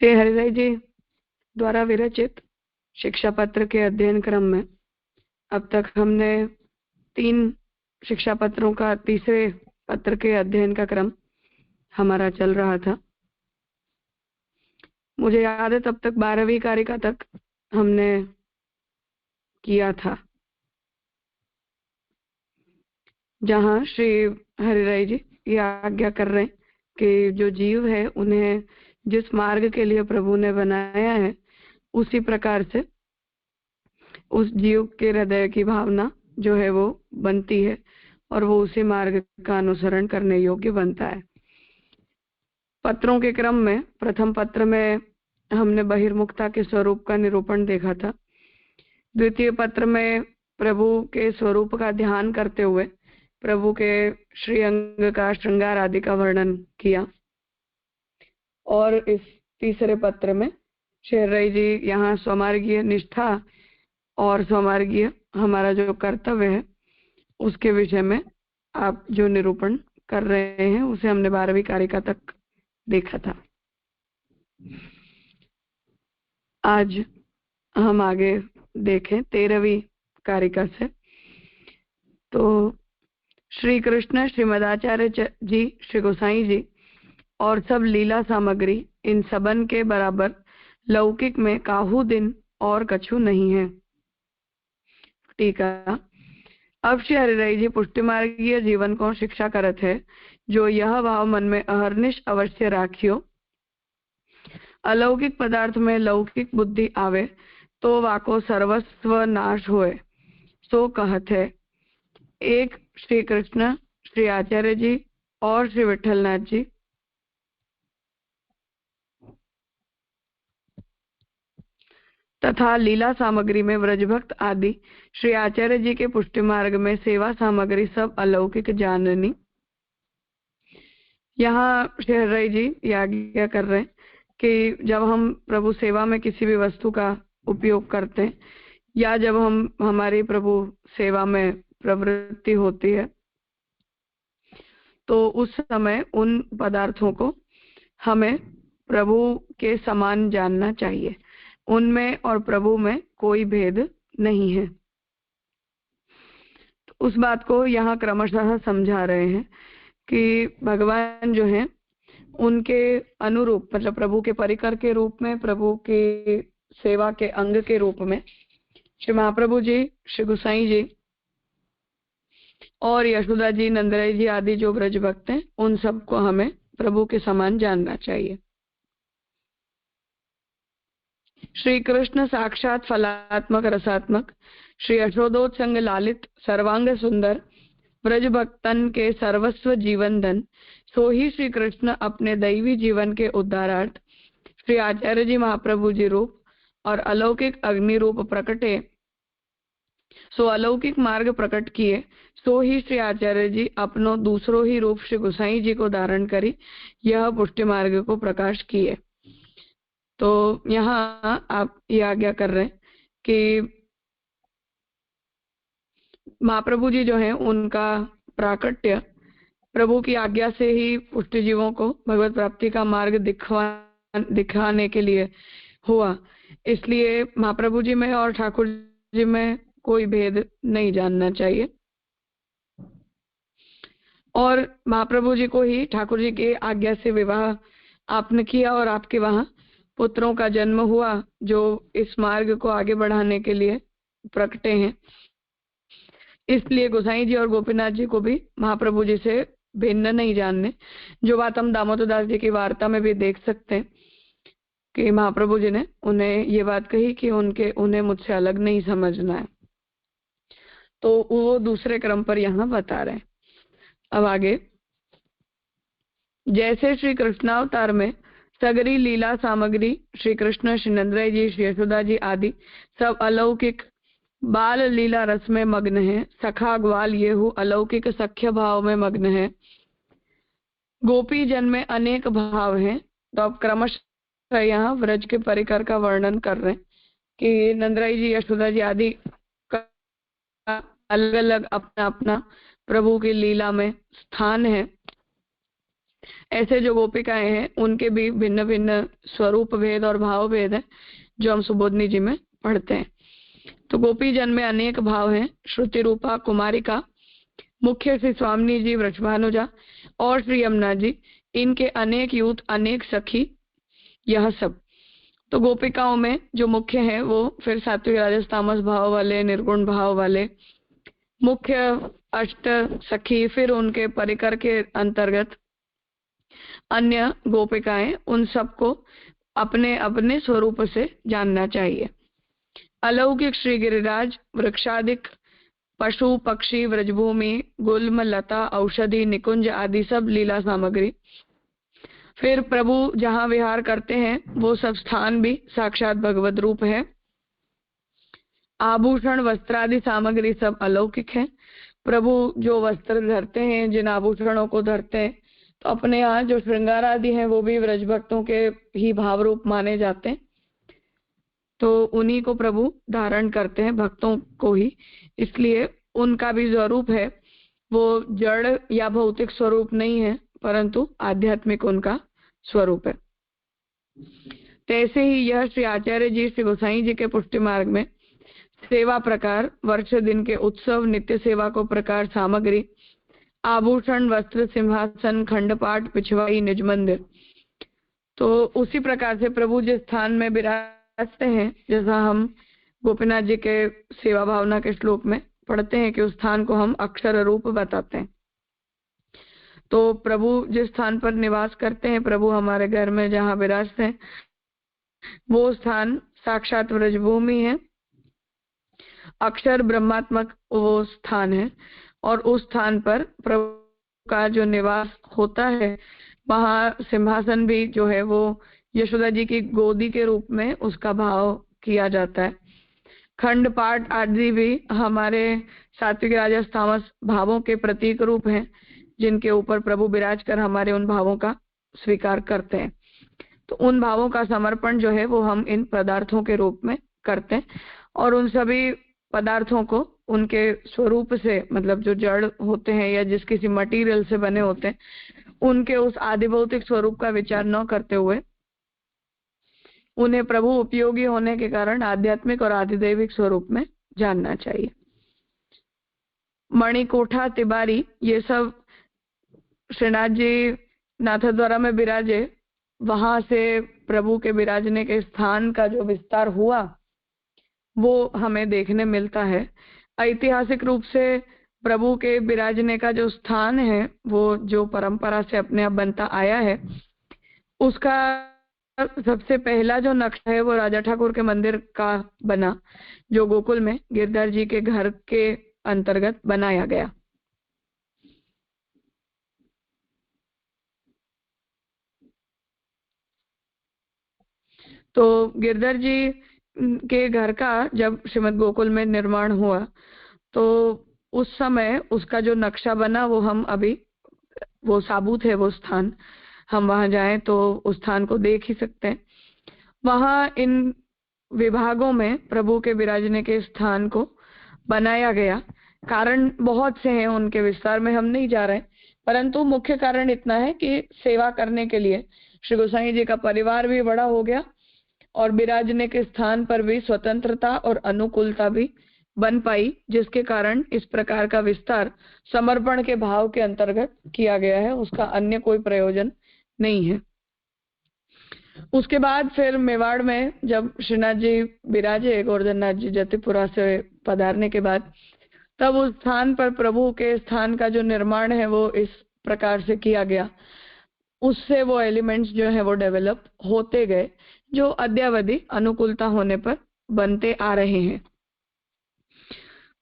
श्री हरिराय जी द्वारा विरचित शिक्षा पत्र के अध्ययन क्रम में अब तक हमने 3 शिक्षा पत्रों का तीसरे पत्र के अध्ययन का क्रम हमारा चल रहा था। मुझे याद है तब तक 12वीं कारिका तक हमने किया था, जहां श्री हरिराय जी ये आज्ञा कर रहे हैं कि जो जीव है उन्हें जिस मार्ग के लिए प्रभु ने बनाया है उसी प्रकार से उस जीव के हृदय की भावना जो है वो बनती है और वो उसी मार्ग का अनुसरण करने योग्य बनता है। पत्रों के क्रम में प्रथम पत्र में हमने बहिर्मुखता के स्वरूप का निरूपण देखा था। द्वितीय पत्र में प्रभु के स्वरूप का ध्यान करते हुए प्रभु के श्रीअंग का श्रृंगार आदि का वर्णन किया। और इस तीसरे पत्र में श्री हरिराय जी यहाँ स्वमार्गीय निष्ठा और स्वमार्गीय हमारा जो कर्तव्य है उसके विषय में आप जो निरूपण कर रहे हैं उसे हमने 12वीं कारिका तक देखा था। आज हम आगे देखें 13वीं कारिका से। तो श्री कृष्ण, श्रीमदाचार्य जी, श्री गोसाई जी और सब लीला सामग्री इन सबन के बराबर लौकिक में काहू दिन और कछु नहीं है। टीका। अब श्री हरिराय जी पुष्टि मार्गीय जीवन को शिक्षा करत है, जो यह भाव मन में अहर्निश अवश्य राखियो, अलौकिक पदार्थ में लौकिक बुद्धि आवे तो वाको सर्वस्व नाश होए। सो कहत है। एक श्री कृष्ण, श्री आचार्य जी और श्री विठलनाथ जी तथा लीला सामग्री में व्रजभक्त आदि श्री आचार्य जी के पुष्टि मार्ग में सेवा सामग्री सब अलौकिक जाननी। यहाँ श्री हरिराय जी आज्ञा कर रहे हैं कि जब हम प्रभु सेवा में किसी भी वस्तु का उपयोग करते हैं या जब हम हमारी प्रभु सेवा में प्रवृत्ति होती है तो उस समय उन पदार्थों को हमें प्रभु के समान जानना चाहिए। उनमें और प्रभु में कोई भेद नहीं है। तो उस बात को यहाँ क्रमशः समझा रहे हैं कि भगवान जो है उनके अनुरूप, मतलब प्रभु के परिकर के रूप में, प्रभु की सेवा के अंग के रूप में श्री महाप्रभु जी, श्री गोसाई जी और यशोदा जी, नंदराय जी आदि जो ब्रज भक्त हैं उन सबको हमें प्रभु के समान जानना चाहिए। श्री कृष्ण साक्षात फलात्मक रसात्मक, श्री यशोदोत्संग लालित सर्वांग सुंदर, ब्रज भक्तन के सर्वस्व जीवन धन, सो ही श्री कृष्ण अपने दैवी जीवन के उद्धारार्थ श्री आचार्य जी महाप्रभु जी रूप और अलौकिक अग्नि रूप प्रकटे, सो अलौकिक मार्ग प्रकट किए। सो ही श्री आचार्य जी अपनो दूसरो ही रूप श्री गोसाई जी को धारण करी यह पुष्टि मार्ग को प्रकाश किए। तो यहाँ आप ये आज्ञा कर रहे हैं कि महाप्रभु जी जो है उनका प्राकट्य प्रभु की आज्ञा से ही पुष्टि जीवों को भगवत प्राप्ति का मार्ग दिखाने के लिए हुआ। इसलिए महाप्रभु जी में और ठाकुर जी में कोई भेद नहीं जानना चाहिए। और महाप्रभु जी को ही ठाकुर जी की आज्ञा से विवाह आपने किया और आपके वहां पुत्रों का जन्म हुआ जो इस मार्ग को आगे बढ़ाने के लिए प्रकटे हैं। इसलिए गोसाई जी और गोपीनाथ जी को भी महाप्रभु जी से भिन्न नहीं जानने, जो बात हम दामोदर दास जी की वार्ता में भी देख सकते हैं कि महाप्रभु जी ने उन्हें ये बात कही कि उन्हें मुझसे अलग नहीं समझना है। तो वो दूसरे क्रम पर यहाँ बता रहे हैं। अब आगे, जैसे श्री कृष्णावतार में सगरी लीला सामग्री श्री कृष्ण, श्री नंदराय जी, श्री यशोदा जी आदि सब अलौकिक बाल लीला रस में मग्न है। सखा ग्वाल येहू अलौकिक सख्य भाव में मग्न है। गोपी जन में अनेक भाव हैं। तो अब क्रमशः यहाँ व्रज के परिकर का वर्णन कर रहे हैं कि नंदराय जी, यशोदा जी आदि का अलग अलग अपना अपना प्रभु की लीला में स्थान है। ऐसे जो गोपिकाएं हैं उनके भी भिन्न भिन्न स्वरूप भेद और भाव भेद है जो हम सुबोधनी जी में पढ़ते हैं। तो गोपी जन में अनेक भाव हैं। श्रुति रूपा, कुमारिका, मुख्य श्री स्वामी जी, वृषभानुजा और श्री यमुना जी, इनके अनेक यूथ, अनेक सखी, यह सब। तो गोपिकाओं में जो मुख्य हैं वो फिर सात्विक राजस तामस भाव वाले, निर्गुण भाव वाले, मुख्य अष्ट सखी, फिर उनके परिकर के अंतर्गत अन्य गोपिकाएं, उन सबको अपने अपने स्वरूप से जानना चाहिए। अलौकिक श्री गिरिराज, वृक्षादिक, पशु पक्षी, व्रजभूमि, गुल्म, लता, औषधि, निकुंज आदि सब लीला सामग्री। फिर प्रभु जहाँ विहार करते हैं वो सब स्थान भी साक्षात भगवत रूप है। आभूषण, वस्त्रादि सामग्री सब अलौकिक है। प्रभु जो वस्त्र धरते हैं, जिन आभूषणों को धरते हैं, तो अपने यहाँ जो श्रृंगार आदि हैं वो भी व्रज भक्तों के ही भाव रूप माने जाते हैं। तो उन्हीं को प्रभु धारण करते हैं, भक्तों को ही, इसलिए उनका भी स्वरूप है वो जड़ या भौतिक स्वरूप नहीं है, परंतु आध्यात्मिक उनका स्वरूप है। तैसे ही यह श्री आचार्य जी, श्री गोसाई जी के पुष्टि मार्ग में सेवा प्रकार, वर्ष दिन के उत्सव, नित्य सेवा को प्रकार, सामग्री, आभूषण, वस्त्र, सिंहासन, खंडपाठ, पिछवाई, निज मंदिर। तो उसी प्रकार से प्रभु जिस स्थान में विराजते हैं, जैसा हम गोपीनाथ जी के सेवा भावना के श्लोक में पढ़ते हैं कि उस स्थान को हम अक्षर रूप बताते हैं। तो प्रभु जिस स्थान पर निवास करते हैं, प्रभु हमारे घर में जहाँ विराजते हैं, वो स्थान साक्षात व्रजभूमि है, अक्षर ब्रह्मात्मक वो स्थान है। और उस स्थान पर प्रभु का जो निवास होता है, वहाँ सिंहासन भी जो है वो यशोदा जी की गोदी के रूप में उसका भाव किया जाता है। खंड पाठ आदि भी हमारे सात्विक राजस तामस भावों के प्रतीक रूप हैं, जिनके ऊपर प्रभु विराज कर हमारे उन भावों का स्वीकार करते हैं। तो उन भावों का समर्पण जो है वो हम इन पदार्थों के रूप में करते हैं, और उन सभी पदार्थों को उनके स्वरूप से, मतलब जो जड़ होते हैं या जिस किसी मटेरियल से बने होते हैं, उनके उस आदि भौतिक स्वरूप का विचार न करते हुए उन्हें प्रभु उपयोगी होने के कारण आध्यात्मिक और आधिदैविक स्वरूप में जानना चाहिए। मणिकोठा, तिबारी, ये सब श्रीनाथ जी नाथद्वारा में विराजे, वहां से प्रभु के विराजने के स्थान का जो विस्तार हुआ वो हमें देखने मिलता है। ऐतिहासिक रूप से प्रभु के विराजने का जो स्थान है वो जो परंपरा से अपने आप बनता आया है, उसका सबसे पहला जो नक्शा है वो राजा ठाकुर के मंदिर का बना, जो गोकुल में गिरधर जी के घर के अंतर्गत बनाया गया। तो गिरधर जी के घर का जब श्रीमद गोकुल में निर्माण हुआ तो उस समय उसका जो नक्शा बना वो हम अभी, वो साबूत है वो स्थान, हम वहां जाएं तो उस स्थान को देख ही सकते हैं। वहां इन विभागों में प्रभु के विराजने के स्थान को बनाया गया। कारण बहुत से हैं, उनके विस्तार में हम नहीं जा रहे, परंतु मुख्य कारण इतना है कि सेवा करने के लिए श्री गोसाई जी का परिवार भी बड़ा हो गया और विराजने के स्थान पर भी स्वतंत्रता और अनुकूलता भी बन पाई, जिसके कारण इस प्रकार का विस्तार समर्पण के भाव के अंतर्गत किया गया है, उसका अन्य कोई प्रयोजन नहीं है। उसके बाद फिर मेवाड़ में जब श्रीनाथ जी विराजे, गोवर्धन नाथ जी जतिपुरा से पधारने के बाद, तब उस स्थान पर प्रभु के स्थान का जो निर्माण है वो इस प्रकार से किया गया। उससे वो एलिमेंट्स जो है वो डेवलप होते गए, जो अद्यावधि अनुकूलता होने पर बनते आ रहे हैं।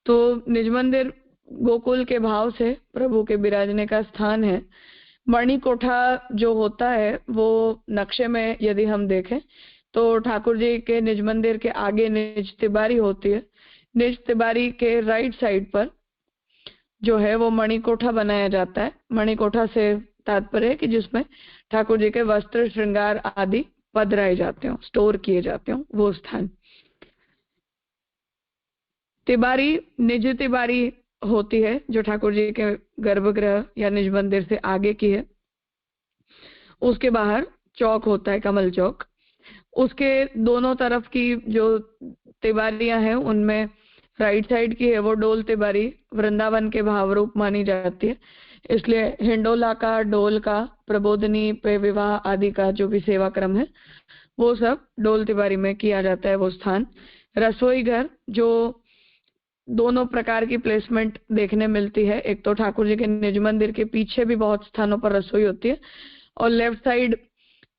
तो निज मंदिर गोकुल के भाव से प्रभु के विराजने का स्थान है। मणिकोठा जो होता है वो नक्शे में यदि हम देखें तो ठाकुर जी के निज मंदिर के आगे निज तिबारी होती है। निज तिबारी के राइट साइड पर जो है वो मणिकोठा बनाया जाता है। मणिकोठा से तात्पर्य है कि जिसमें ठाकुर जी के वस्त्र, श्रृंगार आदि पधराए जाते हो, स्टोर किए जाते हो, वो स्थान। तिबारी निज तिबारी होती है जो ठाकुर जी के गर्भगृह या निज मंदिर से आगे की है। उसके बाहर चौक होता है, कमल चौक। उसके दोनों तरफ की जो तिबारियां हैं उनमें राइट साइड की है वो डोल तिबारी वृंदावन के भाव रूप मानी जाती है, इसलिए हिंडोला का, डोल का, प्रबोधनी पे विवाह आदि का जो भी सेवा क्रम है वो सब डोल तिबारी में किया जाता है वो स्थान। रसोई घर जो दोनों प्रकार की प्लेसमेंट देखने मिलती है, एक तो ठाकुर जी के निज मंदिर के पीछे भी बहुत स्थानों पर रसोई होती है और लेफ्ट साइड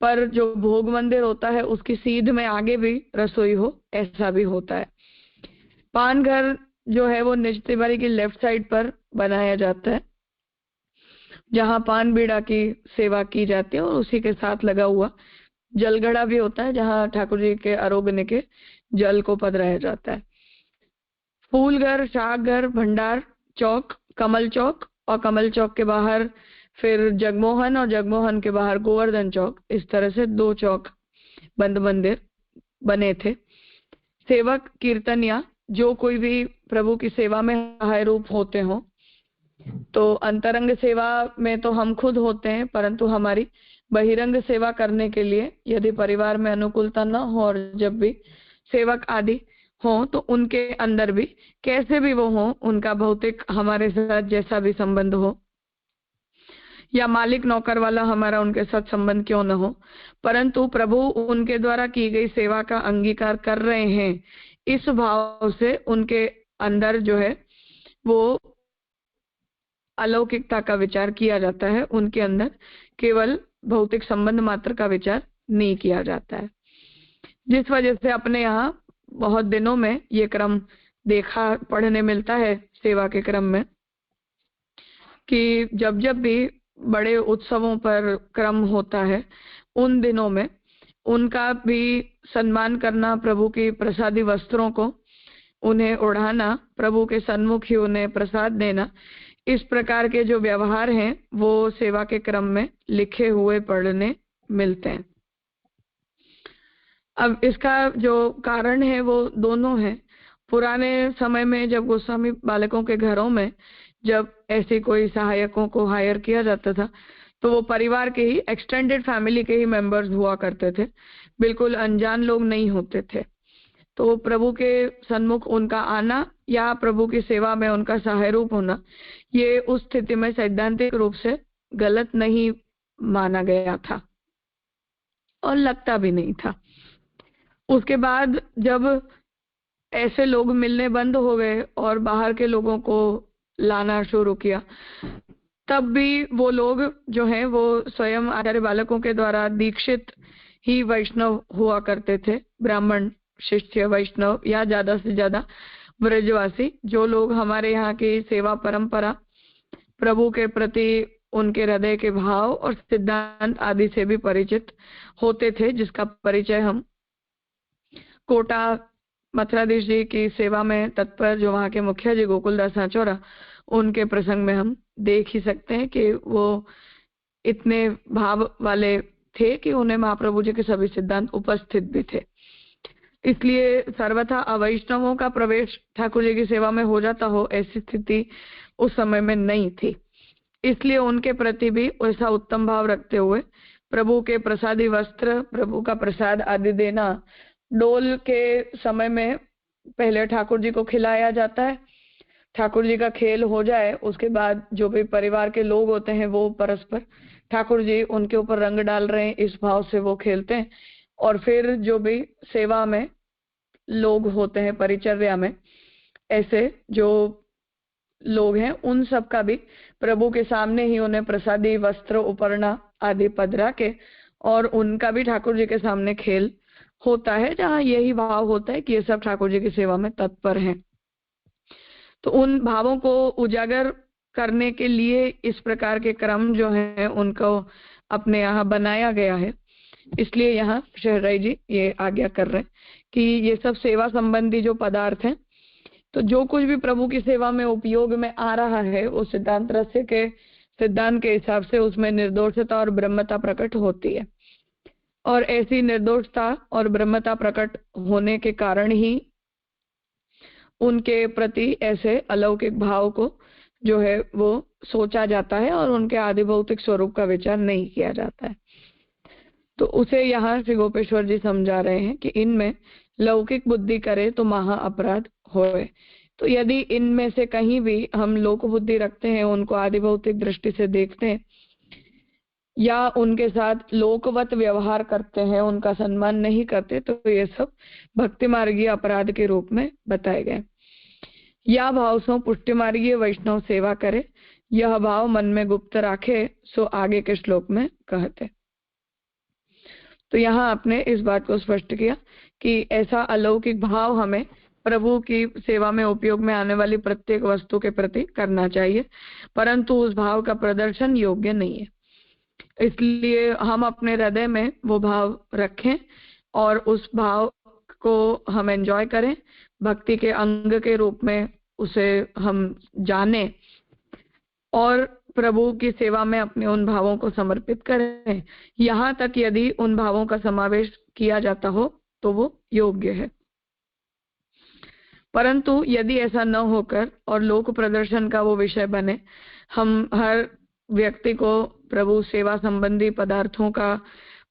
पर जो भोग मंदिर होता है उसकी सीध में आगे भी रसोई हो, ऐसा भी होता है। पान घर जो है वो निज तिबारी की लेफ्ट साइड पर बनाया जाता है, जहां पान बीड़ा की सेवा की जाती है और उसी के साथ लगा हुआ जलघड़ा भी होता है जहां ठाकुर जी के आरोग्य के जल को पधराया जाता है। फूलघर, शाकघर, भंडार चौक, कमल चौक और कमल चौक के बाहर फिर जगमोहन और जगमोहन के बाहर गोवर्धन चौक, इस तरह से 2 चौक बंद मंदिर बने थे। सेवक कीर्तनिया जो कोई भी प्रभु की सेवा में सहाय रूप होते हो, तो अंतरंग सेवा में तो हम खुद होते हैं, परंतु हमारी बहिरंग सेवा करने के लिए यदि परिवार में अनुकूलता न हो और जब भी सेवक आदि हो तो उनके अंदर भी कैसे भी वो हो, उनका भौतिक हमारे साथ जैसा भी संबंध हो या मालिक नौकर वाला हमारा उनके साथ संबंध क्यों न हो, परंतु प्रभु उनके द्वारा की गई सेवा का अंगीकार कर रहे हैं, इस भाव से उनके अंदर जो है वो अलौकिकता का विचार किया जाता है, उनके अंदर केवल भौतिक संबंध मात्र का विचार नहीं किया जाता है। जिस वजह से अपने यहाँ बहुत दिनों में ये क्रम देखा पढ़ने मिलता है सेवा के क्रम में कि जब जब भी बड़े उत्सवों पर क्रम होता है उन दिनों में उनका भी सम्मान करना, प्रभु की प्रसादी वस्त्रों को उन्हें ओढ़ाना, प्रभु के सन्मुख ही उन्हें प्रसाद देना, इस प्रकार के जो व्यवहार हैं वो सेवा के क्रम में लिखे हुए पढ़ने मिलते हैं। अब इसका जो कारण है वो दोनों है। पुराने समय में जब गोस्वामी बालकों के घरों में जब ऐसे कोई सहायकों को हायर किया जाता था तो वो परिवार के ही एक्सटेंडेड फैमिली के ही मेंबर्स हुआ करते थे, बिल्कुल अनजान लोग नहीं होते थे। तो प्रभु के सन्मुख उनका आना या प्रभु की सेवा में उनका सहाय रूप होना, ये उस स्थिति में सैद्धांतिक रूप से गलत नहीं माना गया था और लगता भी नहीं था। उसके बाद जब ऐसे लोग मिलने बंद हो गए और बाहर के लोगों को लाना शुरू किया, तब भी वो लोग जो हैं वो स्वयं आचार्य बालकों के द्वारा दीक्षित ही वैष्णव हुआ करते थे, ब्राह्मण शिष्य वैष्णव या ज्यादा से ज्यादा ब्रजवासी, जो लोग हमारे यहाँ की सेवा परंपरा, प्रभु के प्रति उनके हृदय के भाव और सिद्धांत आदि से भी परिचित होते थे, जिसका परिचय हम कोटा मथुराधीश जी की सेवा में तत्पर जो वहाँ के मुखिया जी गोकुलदास सांचौरा, उनके प्रसंग में हम देख ही सकते हैं कि वो इतने भाव वाले थे कि उन्हें महाप्रभु जी के सभी सिद्धांत उपस्थित भी थे। इसलिए सर्वथा अवैष्णवों का प्रवेश ठाकुर जी की सेवा में हो जाता हो, ऐसी स्थिति उस समय में नहीं थी। इसलिए उनके प्रति भी ऐसा उत्तम भाव रखते हुए प्रभु के प्रसादी वस्त्र, प्रभु का प्रसाद आदि देना, डोल के समय में पहले ठाकुर जी को खिलाया जाता है, ठाकुर जी का खेल हो जाए उसके बाद जो भी परिवार के लोग होते हैं वो परस्पर ठाकुर जी उनके ऊपर रंग डाल रहे हैं इस भाव से वो खेलते हैं, और फिर जो भी सेवा में लोग होते हैं परिचर्या में, ऐसे जो लोग हैं उन सब का भी प्रभु के सामने ही उन्हें प्रसादी वस्त्र उपरना आदि पधरा के और उनका भी ठाकुर जी के सामने खेल होता है, जहाँ यही भाव होता है कि ये सब ठाकुर जी की सेवा में तत्पर हैं। तो उन भावों को उजागर करने के लिए इस प्रकार के क्रम जो हैं उनको अपने यहाँ बनाया गया है। इसलिए यहाँ शहराई जी ये आज्ञा कर रहे हैं कि ये सब सेवा संबंधी जो पदार्थ हैं, तो जो कुछ भी प्रभु की सेवा में उपयोग में आ रहा है उस सिद्धांत रहस्य के सिद्धांत के हिसाब से उसमें निर्दोषता और ब्रह्मता प्रकट होती है, और ऐसी निर्दोषता और ब्रह्मता प्रकट होने के कारण ही उनके प्रति ऐसे अलौकिक भाव को जो है वो सोचा जाता है और उनके आदि भौतिक स्वरूप का विचार नहीं किया जाता है। तो उसे यहाँ श्री गोपेश्वर जी समझा रहे हैं कि इनमें लौकिक बुद्धि करे तो महा अपराध होए। तो यदि इनमें से कहीं भी हम लोक बुद्धि रखते हैं, उनको आदि भौतिक दृष्टि से देखते हैं या उनके साथ लोकवत व्यवहार करते हैं, उनका सम्मान नहीं करते, तो ये सब भक्ति मार्गीय अपराध के रूप में बताए गए। या भाव सो पुष्टि मार्गीय वैष्णव सेवा करे, यह भाव मन में गुप्त राखे, सो आगे के श्लोक में कहते। तो यहाँ आपने इस बात को स्पष्ट किया कि ऐसा अलौकिक भाव हमें प्रभु की सेवा में उपयोग में आने वाली प्रत्येक वस्तु के प्रति करना चाहिए, परंतु उस भाव का प्रदर्शन योग्य नहीं है। इसलिए हम अपने हृदय में वो भाव रखें और उस भाव को हम एंजॉय करें, भक्ति के अंग के रूप में उसे हम जाने और प्रभु की सेवा में अपने उन भावों को समर्पित करें। यहाँ तक यदि उन भावों का समावेश किया जाता हो तो वो योग्य है। परंतु यदि ऐसा न होकर और लोक प्रदर्शन का वो विषय बने, हम हर व्यक्ति को प्रभु सेवा संबंधी पदार्थों का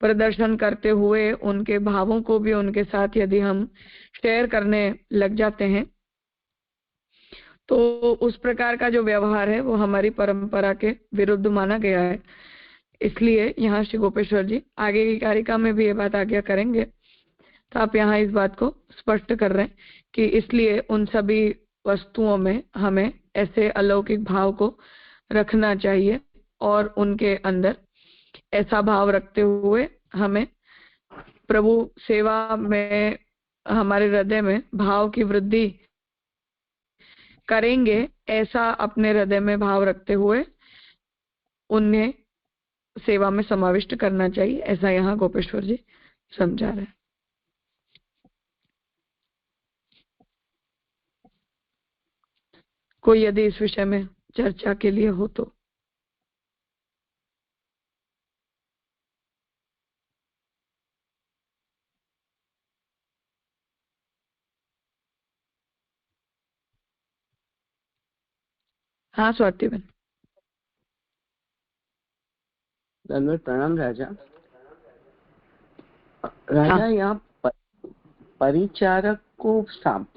प्रदर्शन करते हुए उनके भावों को भी उनके साथ यदि हम शेयर करने लग जाते हैं, तो उस प्रकार का जो व्यवहार है वो हमारी परंपरा के विरुद्ध माना गया है। इसलिए यहाँ श्री गोपेश्वर जी आगे की कारिका में भी ये बात आज्ञा करेंगे। तो आप यहाँ इस बात को स्पष्ट कर रहे हैं कि इसलिए उन सभी वस्तुओं में हमें ऐसे अलौकिक भाव को रखना चाहिए और उनके अंदर ऐसा भाव रखते हुए हमें प्रभु सेवा में हमारे हृदय में भाव की वृद्धि करेंगे, ऐसा अपने हृदय में भाव रखते हुए उन्हें सेवा में समाविष्ट करना चाहिए। ऐसा यहाँ गोपेश्वर जी समझा रहे हैं। कोई यदि इस विषय में चर्चा के लिए हो तो। हाँ स्वाति बहन। प्रणाम राजा। राजा हाँ। यहाँ परिचारक को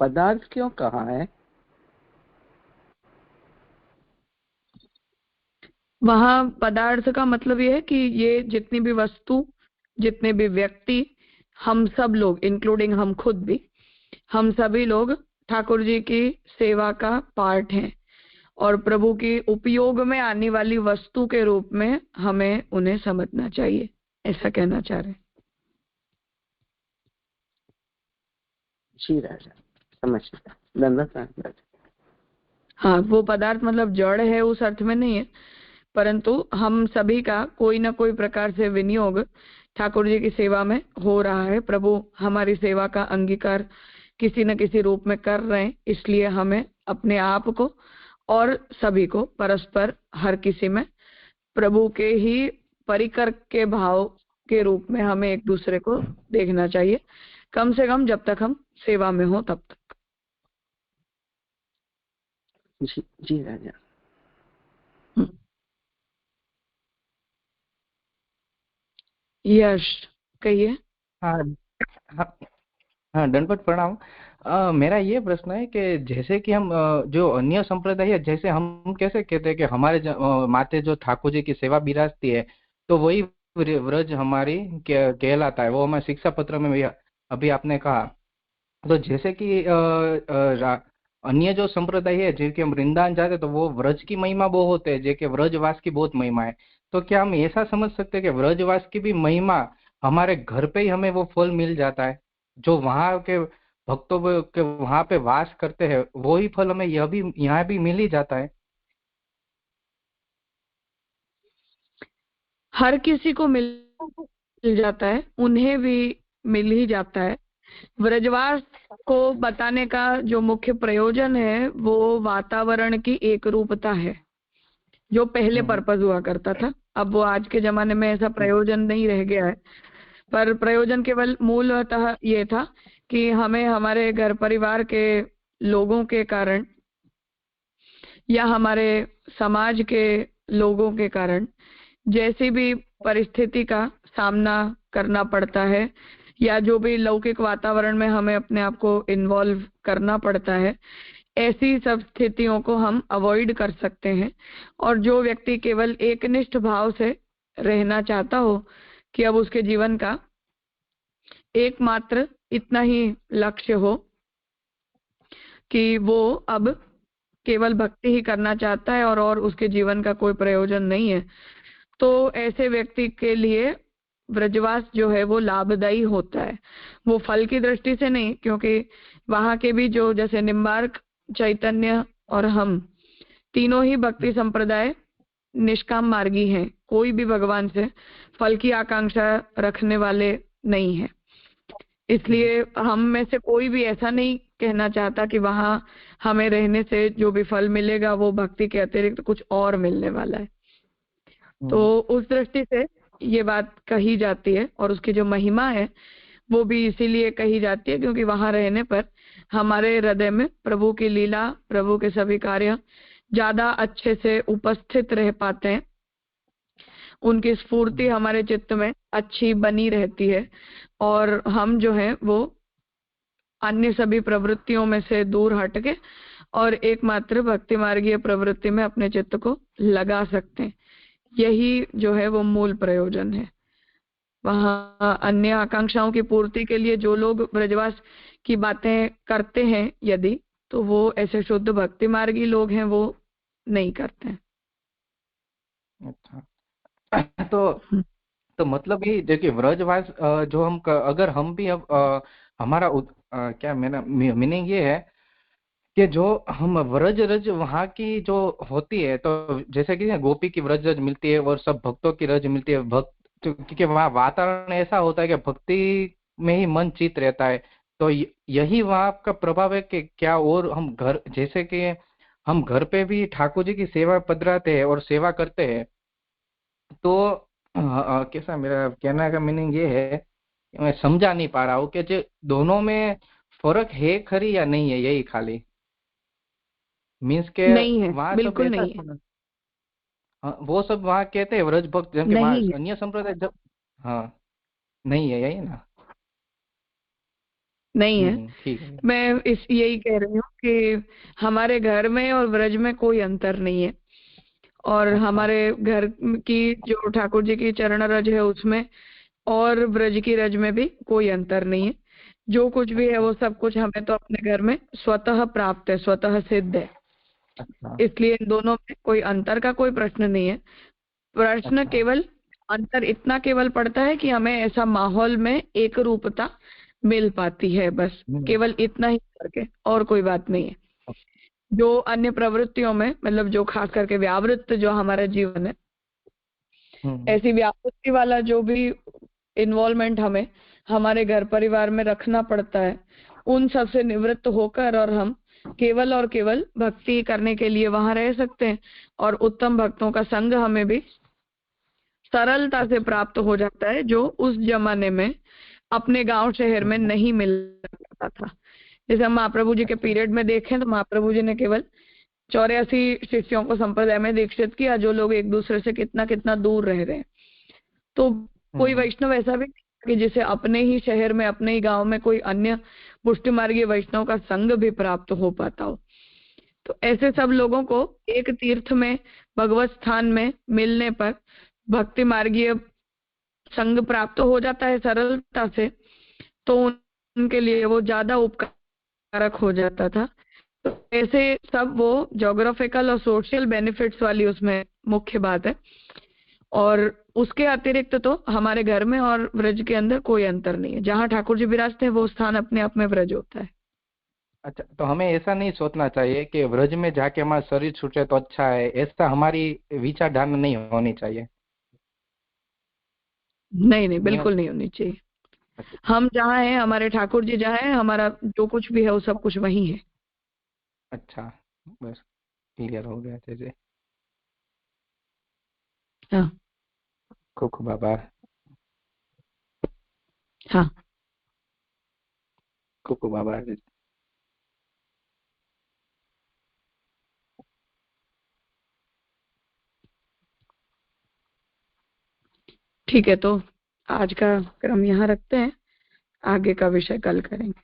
पदार्थ क्यों कहा है? वहाँ पदार्थ का मतलब ये है कि ये जितनी भी वस्तु, जितने भी व्यक्ति, हम सब लोग इंक्लूडिंग हम खुद भी, हम सभी लोग ठाकुर जी की सेवा का पार्ट हैं और प्रभु की उपयोग में आने वाली वस्तु के रूप में हमें उन्हें समझना चाहिए, ऐसा कहना चाह रहे हैं। जी राजा, समझ गया। हाँ, वो पदार्थ मतलब जड़ है उस अर्थ में नहीं है, परंतु हम सभी का कोई ना कोई प्रकार से विनियोग ठाकुर जी की सेवा में हो रहा है। प्रभु हमारी सेवा का अंगीकार किसी न किसी रूप में कर रहे हैं, इसलिए हमें अपने आप को और सभी को परस्पर हर किसी में प्रभु के ही परिकर के भाव के रूप में हमें एक दूसरे को देखना चाहिए, कम से कम जब तक हम सेवा में हो तब तक। जी जी राजा। यश कहिए। हाँ हाँ हाँ, दंडवत प्रणाम। मेरा ये प्रश्न है कि जैसे कि हम जो अन्य संप्रदाय है, जैसे हम कैसे कहते हैं कि हमारे माते जो ठाकुर जी की सेवा बिराजती है, तो वही व्रज हमारी कहलाता है। वो हमारे शिक्षा पत्र में भी अभी आपने कहा। तो जैसे कि अन्य जो संप्रदाय है, जैसे हम वृंदावन जाते तो वो व्रज की महिमा बहुत है, जैसे व्रजवास की बहुत महिमा है। तो क्या हम ऐसा समझ सकते हैं कि व्रजवास की भी महिमा हमारे घर पे ही हमें वो फल मिल जाता है, जो वहाँ के भक्तों के वहाँ पे वास करते हैं, वही फल हमें यह भी यहाँ भी मिल ही जाता है? हर किसी को मिल जाता है, उन्हें भी मिल ही जाता है। व्रजवास को बताने का जो मुख्य प्रयोजन है वो वातावरण की एक रूपता है, जो पहले पर्पज हुआ करता था। अब वो आज के जमाने में ऐसा प्रयोजन नहीं रह गया है, पर प्रयोजन केवल मूलतः ये था कि हमें हमारे घर परिवार के लोगों के कारण या हमारे समाज के लोगों के कारण जैसी भी परिस्थिति का सामना करना पड़ता है, या जो भी लौकिक वातावरण में हमें अपने आप को इन्वॉल्व करना पड़ता है, ऐसी सब स्थितियों को हम अवॉइड कर सकते हैं। और जो व्यक्ति केवल एकनिष्ठ भाव से रहना चाहता हो कि अब उसके जीवन का एकमात्र इतना ही लक्ष्य हो कि वो अब केवल भक्ति ही करना चाहता है और उसके जीवन का कोई प्रयोजन नहीं है, तो ऐसे व्यक्ति के लिए ब्रजवास जो है वो लाभदायी होता है। वो फल की दृष्टि से नहीं, क्योंकि वहां के भी जो जैसे निम्बार्क, चैतन्य और हम तीनों ही भक्ति संप्रदाय निष्काम मार्गी हैं। कोई भी भगवान से फल की आकांक्षा रखने वाले नहीं है। इसलिए हम में से कोई भी ऐसा नहीं कहना चाहता कि वहां हमें रहने से जो भी फल मिलेगा वो भक्ति के अतिरिक्त कुछ और मिलने वाला है। तो उस दृष्टि से ये बात कही जाती है, और उसकी जो महिमा है वो भी इसीलिए कही जाती है क्योंकि वहां रहने पर हमारे हृदय में प्रभु की लीला, प्रभु के सभी कार्य ज्यादा अच्छे से उपस्थित रह पाते हैं। उनकी स्फूर्ति हमारे चित्त में अच्छी बनी रहती है, और हम जो है वो अन्य सभी प्रवृत्तियों में से दूर हटके और एकमात्र भक्ति मार्गीय प्रवृत्ति में अपने चित्त को लगा सकते हैं। यही जो है वो मूल प्रयोजन है। वहां अन्य आकांक्षाओं की पूर्ति के लिए जो लोग ब्रजवास की बातें करते हैं यदि, तो वो ऐसे शुद्ध भक्ति मार्गी लोग हैं, वो नहीं करते हैं। अच्छा, तो मतलब ये देखिए व्रजवास जो अगर हम भी अब हमारा क्या मेरा मीनिंग ये है कि जो हम व्रज रज वहाँ की जो होती है, तो जैसे कि गोपी की व्रज रज मिलती है और सब भक्तों की रज मिलती है, क्योंकि वहाँ वातावरण ऐसा होता है कि भक्ति में ही मन चित रहता है। तो यही वहाँ का प्रभाव है कि क्या, और हम घर जैसे कि हम घर पे भी ठाकुर जी की सेवा पधराते हैं और सेवा करते हैं, तो कैसा, मेरा कहने का मीनिंग ये है कि मैं समझा नहीं पा रहा हूँ कि जो दोनों में फर्क है खरी या नहीं है, यही खाली मीन्स के नहीं है, वहाँ सब बिल्कुल ऐसा, नहीं है। हाँ, वो सब वहाँ कहते हैं व्रज भक्त, जबकि वहाँ नहीं है, अन्य संप्रदाय जब, हाँ, नहीं है, यही ना। नहीं है। ठीक है। मैं यही कह रही हूँ कि हमारे घर में और व्रज में कोई अंतर नहीं है, और अच्छा। हमारे घर की जो ठाकुर जी की चरण रज है उसमें और ब्रज की रज में भी कोई अंतर नहीं है। जो कुछ भी है अच्छा। वो सब कुछ हमें तो अपने घर में स्वतः प्राप्त है, स्वतः सिद्ध है। अच्छा। इसलिए इन दोनों में कोई अंतर का कोई प्रश्न नहीं है। प्रश्न अच्छा। केवल, अंतर इतना केवल पड़ता है कि हमें ऐसा माहौल में एक रूपता मिल पाती है, बस हम्म। केवल इतना ही करके, और कोई बात नहीं है। जो अन्य प्रवृत्तियों में, मतलब जो खास करके व्यावृत्त जो हमारा जीवन है, हम्म। ऐसी व्यापृति वाला जो भी इन्वॉल्वमेंट हमें हमारे घर परिवार में रखना पड़ता है, उन सब से निवृत्त होकर और हम केवल और केवल भक्ति करने के लिए वहां रह सकते हैं। और उत्तम भक्तों का संग हमें भी सरलता से अच्छा। प्राप्त हो जाता है, जो उस जमाने में अपने गांव शहर में हम्म। नहीं मिल पाता था। जैसे हम महाप्रभु जी के अच्छा। पीरियड में देखें तो महाप्रभु जी ने केवल 84 शिष्यों को संप्रदाय में दीक्षित किया, जो लोग एक दूसरे से कितना कितना दूर रह रहे हैं। तो कोई हम्म। वैष्णव ऐसा भी नहीं कि जिसे अपने ही शहर में, अपने ही गांव में कोई अन्य पुष्टि मार्गीय वैष्णव का संग भी प्राप्त हो पाता हो। तो ऐसे सब लोगों को एक तीर्थ में, भगवत स्थान में मिलने पर भक्ति मार्गीय संग प्राप्त हो जाता है सरलता से, तो उनके लिए वो ज्यादा उपकारक हो जाता था। तो ऐसे सब वो ज्योग्राफिकल और सोशल बेनिफिट्स वाली उसमें मुख्य बात है। और उसके अतिरिक्त तो हमारे घर में और व्रज के अंदर कोई अंतर नहीं है। जहाँ ठाकुर जी विराजते हैं वो स्थान अपने आप में व्रज होता है। अच्छा, तो हमें ऐसा नहीं सोचना चाहिए कि व्रज में जाके हमारा शरीर छूटे तो अच्छा है, ऐसा हमारी विचारधारा नहीं होनी चाहिए। नहीं नहीं, नहीं हो- बिल्कुल नहीं होनी चाहिए। अच्छा। हम जहाँ हैं, हमारे ठाकुर जी जहाँ हैं, हमारा जो कुछ भी है वो सब कुछ वही है। अच्छा, बस क्लियर हो गया जैसे। हाँ। खूब खूब आभार। हाँ। खूब खूब आभार। ठीक है, तो आज का क्रम यहाँ रखते हैं, आगे का विषय कल करेंगे।